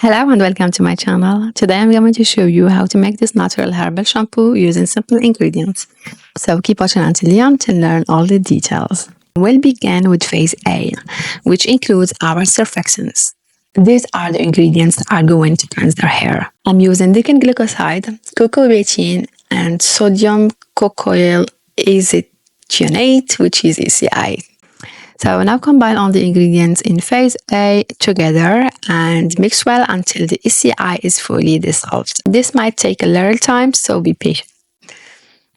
Hello and welcome to my channel. Today I'm going to show you how to make this natural herbal shampoo using simple ingredients. So keep watching until the end to learn all the details. We'll begin with phase A, which includes our surfactants. These are the ingredients that are going to cleanse their hair. I'm using Decyl glucoside, cocoa betaine, and sodium cocoyl isethionate, which is ECI. So now combine all the ingredients in phase A together and mix well until the ECI is fully dissolved. This might take a little time, so be patient.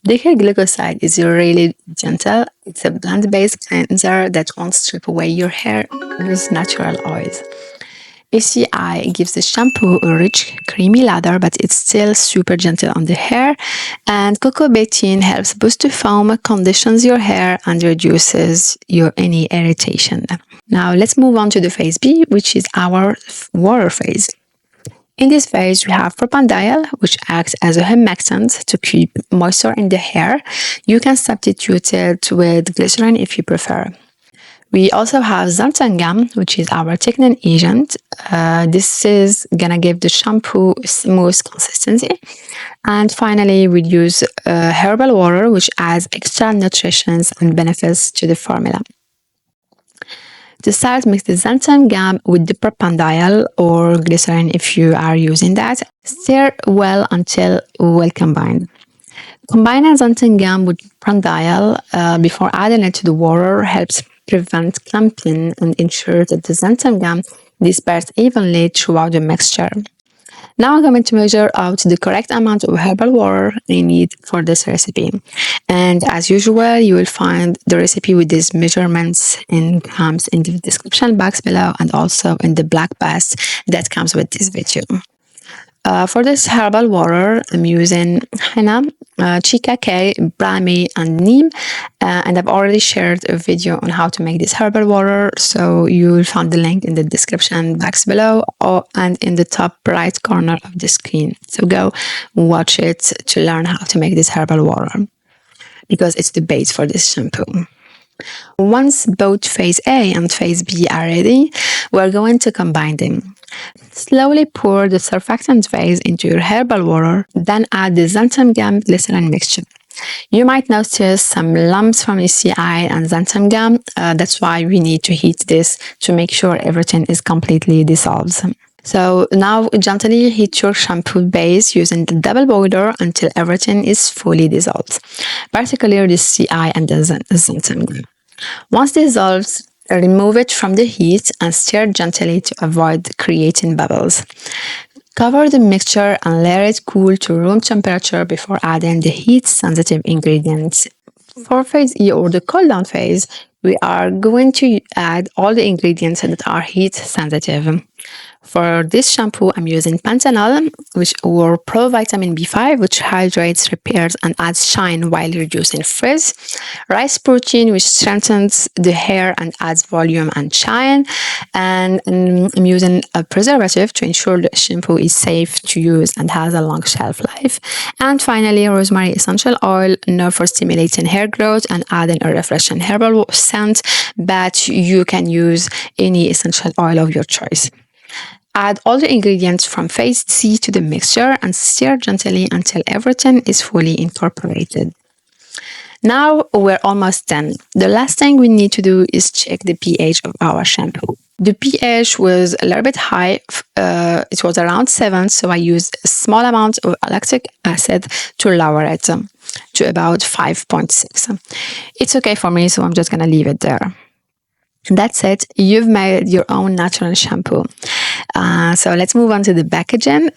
Decyl glucoside is really gentle. It's a blend-based cleanser that won't strip away your hair's natural oils. ECI gives the shampoo a rich, creamy lather, but it's still super gentle on the hair. And cocoa betaine helps boost the foam, conditions your hair, and reduces any irritation. Now let's move on to the phase B, which is our water phase. In this phase, we have Propanediol, which acts as a humectant to keep moisture in the hair. You can substitute it with glycerin if you prefer. We also have Xanthan Gum, which is our thickening agent. This is gonna give the shampoo a smooth consistency. And finally, we use herbal water, which adds extra nutrition and benefits to the formula. To start, mix the Xanthan Gum with the Propanediol or glycerin if you are using that. Stir well until well combined. Combining Xanthan Gum with Propanediol before adding it to the water helps prevent clumping and ensure that the Xanthan Gum disperses evenly throughout the mixture. Now I'm going to measure out the correct amount of herbal water I need for this recipe. And as usual, you will find the recipe with these measurements in grams in the description box below and also in the black box that comes with this video. For this herbal water, I'm using henna, shikakai, brahmi, and neem. And I've already shared a video on how to make this herbal water, so you will find the link in the description box below and in the top right corner of the screen. So go watch it to learn how to make this herbal water, because it's the base for this shampoo. Once both phase A and phase B are ready, we're going to combine them. Slowly pour the surfactant phase into your herbal water, then add the Xanthan Gum glycerin mixture. You might notice some lumps from ECI and Xanthan Gum. That's why we need to heat this to make sure everything is completely dissolved. So now gently heat your shampoo base using the double boiler until everything is fully dissolved, particularly the ECI and the Xanthan Gum. Once dissolved, remove it from the heat and stir gently to avoid creating bubbles. Cover the mixture and let it cool to room temperature before adding the heat-sensitive ingredients. For phase E or the cool-down phase, we are going to add all the ingredients that are heat-sensitive. For this shampoo, I'm using Panthenol, or provitamin B5, which hydrates, repairs, and adds shine while reducing frizz. Rice protein, which strengthens the hair and adds volume and shine. And I'm using a preservative to ensure the shampoo is safe to use and has a long shelf life. And finally, rosemary essential oil, known for stimulating hair growth and adding a refreshing herbal scent, but you can use any essential oil of your choice. Add all the ingredients from phase C to the mixture and stir gently until everything is fully incorporated. Now we're almost done. The last thing we need to do is check the pH of our shampoo. The pH was a little bit high. It was around 7, so I used a small amount of lactic acid to lower it to about 5.6. It's okay for me, so I'm just going to leave it there. That's it. You've made your own natural shampoo. So let's move on to the packaging.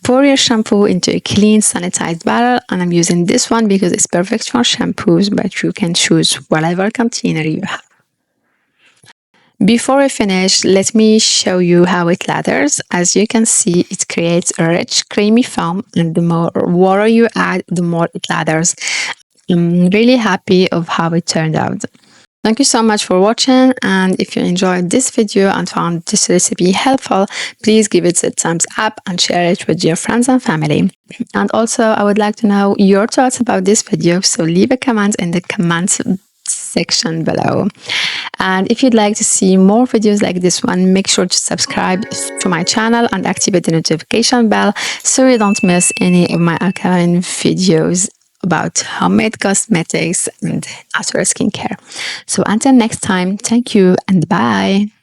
Pour your shampoo into a clean, sanitized bottle, and I'm using this one because it's perfect for shampoos, but you can choose whatever container you have. Before I finish, let me show you how it lathers. As you can see, it creates a rich, creamy foam, and the more water you add, the more it lathers. I'm really happy of how it turned out. Thank you so much for watching, and if you enjoyed this video and found this recipe helpful, please give it a thumbs up and share it with your friends and family. And also, I would like to know your thoughts about this video, so leave a comment in the comments section below. And if you'd like to see more videos like this one, make sure to subscribe to my channel and activate the notification bell so you don't miss any of my upcoming videos about homemade cosmetics and natural skincare. So until next time, thank you and bye.